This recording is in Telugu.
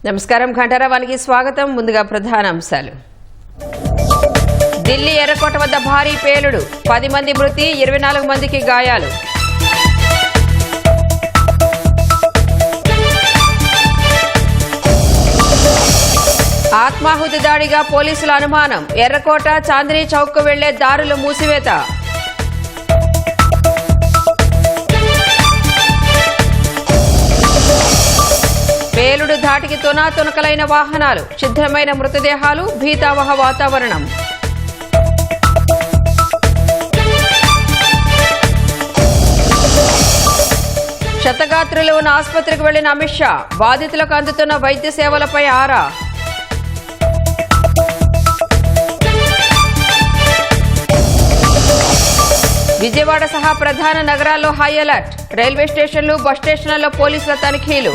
నమస్కారం. ఘంటారావానికి స్వాగతం. ముందుగా ప్రధాన అంశాలు. ఢిల్లీ ఎర్రకోట వద్ద భారీ పేలుడు, 10 మంది మృతి, 24 మందికి గాయాలు. ఆత్మాహుతి దాడిగా పోలీసుల అనుమానం, ఎర్రకోట చాందినీ చౌక్ కు వెళ్లే దారులు మూసివేత. పేలుడు ధాటికి తునాతునకలైన వాహనాలు, ఛిద్రమైన మృతదేహాలు, భీతావహ వాతావరణం. క్షతగాత్రులు ఉన్న ఆసుపత్రికి వెళ్లిన అమిత్ షా, బాధితులకు అందుతున్న వైద్య సేవలపై ఆరా. విజయవాడ సహా ప్రధాన నగరాల్లో హై అలర్ట్, రైల్వే స్టేషన్లు, బస్ స్టేషన్లలో పోలీసుల తనిఖీలు.